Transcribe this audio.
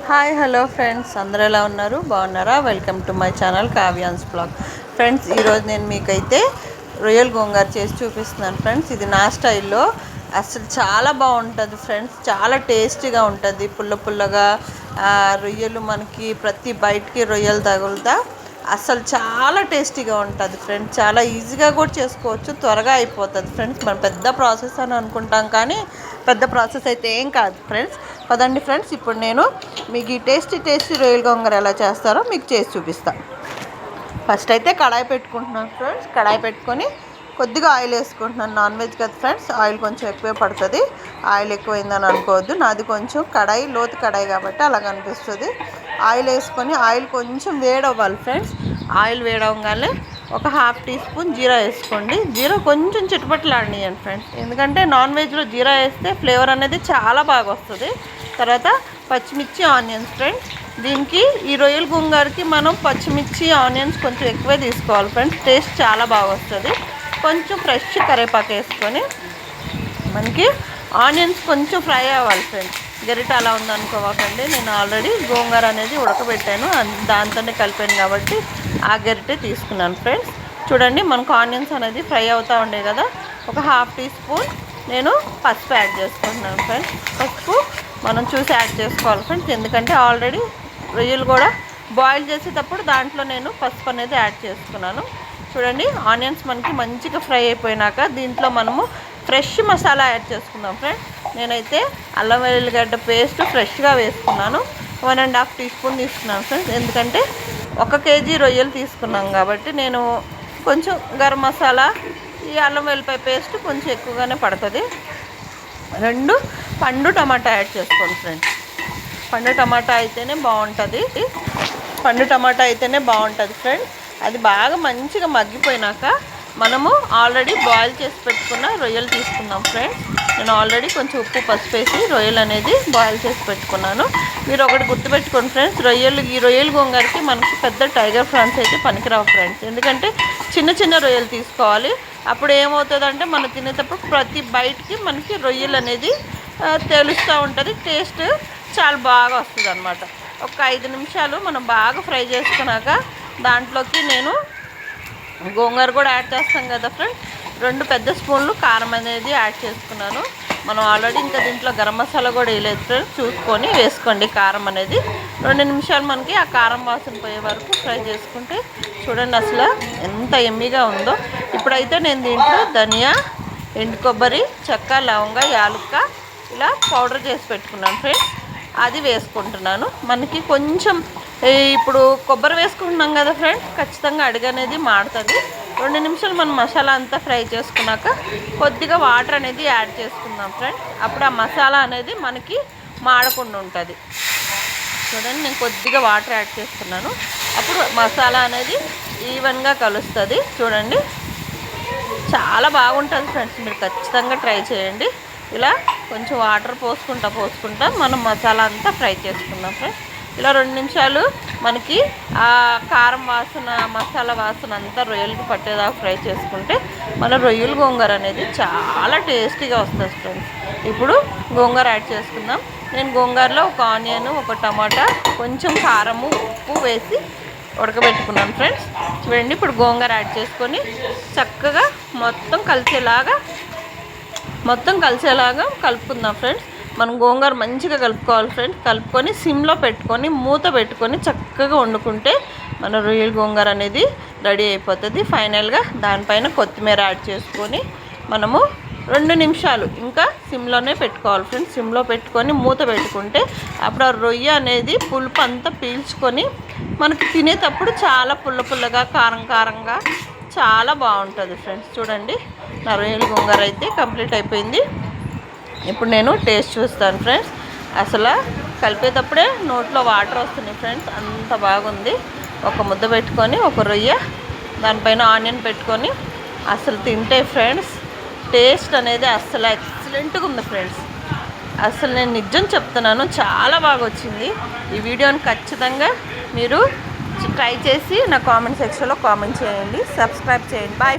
Hi hello friends, అందరూ ఎలా ఉన్నారు? బాగున్నారా? Welcome to my channel Kavyan's blog. Friends, ఈరోజు నేను మీకైతే రొయ్యల గోంగూర చేసి చూపిస్తున్నాను ఫ్రెండ్స్. ఇది నా స్టైల్లో అసలు చాలా బాగుంటుంది ఫ్రెండ్స్. చాలా టేస్టీగా ఉంటుంది. పుల్ల పుల్లగా రొయ్యలు మనకి ప్రతి బయటికి రొయ్యలు తగులుతా అసలు చాలా టేస్టీగా ఉంటుంది ఫ్రెండ్స్. చాలా ఈజీగా కూడా చేసుకోవచ్చు, త్వరగా అయిపోతుంది ఫ్రెండ్స్. మనం పెద్ద ప్రాసెస్ అని అనుకుంటాం, కానీ పెద్ద ప్రాసెస్ అయితే ఏం కాదు ఫ్రెండ్స్. కదండి ఫ్రెండ్స్, ఇప్పుడు నేను మీకు ఈ టేస్టీ రొయ్యల గోంగూర ఎలా చేస్తారో మీకు చేసి చూపిస్తాను. ఫస్ట్ అయితే కడాయి పెట్టుకుంటున్నాను ఫ్రెండ్స్. కడాయి పెట్టుకొని కొద్దిగా ఆయిల్ వేసుకుంటున్నాను. నాన్ వెజ్ కదా ఫ్రెండ్స్, ఆయిల్ కొంచెం ఎక్కువే పడుతుంది. ఆయిల్ ఎక్కువైందని అనుకోవద్దు, నాది కొంచెం కడాయి లోతు కడాయి కాబట్టి అలాగ అనిపిస్తుంది. ఆయిల్ వేసుకొని ఆయిల్ కొంచెం వేడవ్వాలి ఫ్రెండ్స్. ఆయిల్ వేడవగానే ఒక 1/2 టీ స్పూన్ జీరా వేసుకోండి. జీరా కొంచెం చిటపట్లాడియండి ఫ్రెండ్స్, ఎందుకంటే నాన్ వెజ్లో జీరా వేస్తే ఫ్లేవర్ అనేది చాలా బాగా వస్తుంది. తర్వాత పచ్చిమిర్చి, ఆనియన్స్ ఫ్రెండ్స్. దీనికి ఈ రొయ్యల గోంగూరకి మనం పచ్చిమిర్చి, ఆనియన్స్ కొంచెం ఎక్కువే తీసుకోవాలి ఫ్రెండ్స్. టేస్ట్ చాలా బాగా వస్తుంది. కొంచెం ఫ్రెష్ కరివేపాకు వేసుకొని మనకి ఆనియన్స్ కొంచెం ఫ్రై అవ్వాలి ఫ్రెండ్స్. గరిట అలా ఉందనుకోవకండి, నేను ఆల్రెడీ గోంగూర అనేది ఉడకబెట్టాను, దాంతోనే కలిపాను కాబట్టి ఆ గరిటే తీసుకున్నాను ఫ్రెండ్స్. చూడండి, మనకు ఆనియన్స్ అనేది ఫ్రై అవుతూ ఉండే కదా. ఒక 1/2 టీ స్పూన్ నేను పసుపు యాడ్ చేసుకుంటున్నాను ఫ్రెండ్స్. పసుపు మనం చూసి యాడ్ చేసుకోవాలి ఫ్రెండ్స్, ఎందుకంటే ఆల్రెడీ రొయ్యలు కూడా బాయిల్ చేసేటప్పుడు దాంట్లో నేను పసుపు అనేది యాడ్ చేసుకున్నాను. చూడండి, ఆనియన్స్ మనకి మంచిగా ఫ్రై అయిపోయినాక దీంట్లో మనము ఫ్రెష్ మసాలా యాడ్ చేసుకుందాం ఫ్రెండ్స్. నేనైతే అల్లం వెల్లుల్లిగడ్డ పేస్ట్ ఫ్రెష్గా వేసుకున్నాను. 1.5 టీ స్పూన్ తీసుకున్నాను ఫ్రెండ్స్, ఎందుకంటే 1 కేజీ రొయ్యలు తీసుకున్నాం కాబట్టి నేను కొంచెం గరం మసాలా, ఈ అల్లం వెల్లిపాయ పేస్ట్ కొంచెం ఎక్కువగానే పడుతుంది. 2 పండు టమాటా యాడ్ చేసుకోండి ఫ్రెండ్స్. పండు టమాటా అయితేనే బాగుంటుంది ఫ్రెండ్స్. అది బాగా మంచిగా మగ్గిపోయినాక మనము ఆల్రెడీ బాయిల్ చేసి పెట్టుకున్న రొయ్యలు తీసుకుందాం ఫ్రెండ్స్. నేను ఆల్రెడీ కొంచెం ఉప్పు, పసుపు వేసి రొయ్యలు అనేది బాయిల్ చేసి పెట్టుకున్నాను. మీరు ఒకటి గుర్తుపెట్టుకోండి ఫ్రెండ్స్, ఈ రొయ్యల గోంగూరకి మనకి పెద్ద టైగర్ ఫ్రాన్స్ అయితే పనికిరావు ఫ్రెండ్స్, ఎందుకంటే చిన్న రొయ్యలు తీసుకోవాలి. అప్పుడు ఏమవుతుందంటే మనం తినేటప్పుడు ప్రతి బయటికి మనకి రొయ్యలు అనేది తెలుస్తూ ఉంటుంది. టేస్ట్ చాలా బాగా వస్తుంది అన్నమాట. ఒక 5 నిమిషాలు మనం బాగా ఫ్రై చేసుకున్నాక దాంట్లోకి నేను గోంగూర కూడా యాడ్ చేస్తాం కదా ఫ్రెండ్స్. 2 పెద్ద స్పూన్లు కారం అనేది యాడ్ చేసుకున్నాను. మనం ఆల్రెడీ ఇంకా దీంట్లో గరం మసాలా కూడా వేయలేదు ఫ్రెండ్స్, చూసుకొని వేసుకోండి కారం అనేది. 2 నిమిషాలు మనకి ఆ కారం వాసన పోయే వరకు ఫ్రై చేసుకుంటే చూడండి అసలు ఎంత ఎమ్మీగా ఉందో. ఇప్పుడైతే నేను దీంట్లో ధనియా, ఎండు కొబ్బరి, చెక్క, లవంగ, యాలుక్క ఇలా పౌడర్ చేసి పెట్టుకున్నాను ఫ్రెండ్స్, అది వేసుకుంటున్నాను. మనకి కొంచెం ఇప్పుడు కొబ్బరి వేసుకుంటున్నాం కదా ఫ్రెండ్స్, ఖచ్చితంగా అడుగు అనేది మాడుతుంది. 2 నిమిషాలు మనం మసాలా అంతా ఫ్రై చేసుకున్నాక కొద్దిగా వాటర్ అనేది యాడ్ చేసుకుందాం ఫ్రెండ్స్. అప్పుడు ఆ మసాలా అనేది మనకి మాడకుండా ఉంటుంది. చూడండి, నేను కొద్దిగా వాటర్ యాడ్ చేస్తున్నాను, అప్పుడు మసాలా అనేది ఈవెన్గా కలుస్తుంది. చూడండి, చాలా బాగుంటుంది ఫ్రెండ్స్, మీరు ఖచ్చితంగా ట్రై చేయండి. ఇలా కొంచెం వాటర్ పోసుకుంటా మనం మసాలా అంతా ఫ్రై చేసుకుందాం ఫ్రెండ్స్. ఇలా 2 నిమిషాలు మనకి ఆ కారం వాసన, మసాలా వాసన అంతా రొయ్యలకి పట్టేదాకా ఫ్రై చేసుకుంటే మన రొయ్యల గోంగూర అనేది చాలా టేస్టీగా వస్తుంది ఫ్రెండ్స్. ఇప్పుడు గోంగూర యాడ్ చేసుకుందాం. నేను గోంగూరలో ఒక ఆనియన్, ఒక టమాటా, కొంచెం కారము, ఉప్పు వేసి ఉడకబెట్టుకున్నాను ఫ్రెండ్స్. చూడండి, ఇప్పుడు గోంగూర యాడ్ చేసుకొని చక్కగా మొత్తం కలిసేలాగా కలుపుకుందాం ఫ్రెండ్స్. మనం గోంగూర మంచిగా కలుపుకోవాలి ఫ్రెండ్స్. కలుపుకొని సిమ్లో పెట్టుకొని మూత పెట్టుకొని చక్కగా వండుకుంటే మన రొయ్యల గోంగూర అనేది రెడీ అయిపోతుంది. ఫైనల్గా దానిపైన కొత్తిమీర యాడ్ చేసుకొని మనము 2 నిమిషాలు ఇంకా సిమ్లోనే పెట్టుకోవాలి ఫ్రెండ్స్. సిమ్లో పెట్టుకొని మూత పెట్టుకుంటే అప్పుడు ఆ రొయ్య అనేది పులుపు అంతా పీల్చుకొని మనకి తినేటప్పుడు చాలా పుల్లగా, కారంగా చాలా బాగుంటుంది ఫ్రెండ్స్. చూడండి, నా రొయ్యల గోంగూర అయితే కంప్లీట్ అయిపోయింది. ఇప్పుడు నేను టేస్ట్ చూస్తాను ఫ్రెండ్స్. అసలు కలిపేటప్పుడే నోట్లో వాటర్ వస్తున్నాయి ఫ్రెండ్స్, అంత బాగుంది. ఒక ముద్ద పెట్టుకొని ఒక రొయ్య దానిపైన ఆనియన్ పెట్టుకొని అసలు తింటే ఫ్రెండ్స్ టేస్ట్ అనేది అసలు ఎక్సలెంట్గా ఉంది ఫ్రెండ్స్. అసలు నేను నిజం చెప్తున్నాను, చాలా బాగా వచ్చింది. ఈ వీడియోని ఖచ్చితంగా మీరు ట్రై చేసి నా కామెంట్ సెక్షన్లో కామెంట్ చేయండి, సబ్స్క్రైబ్ చేయండి. బాయ్.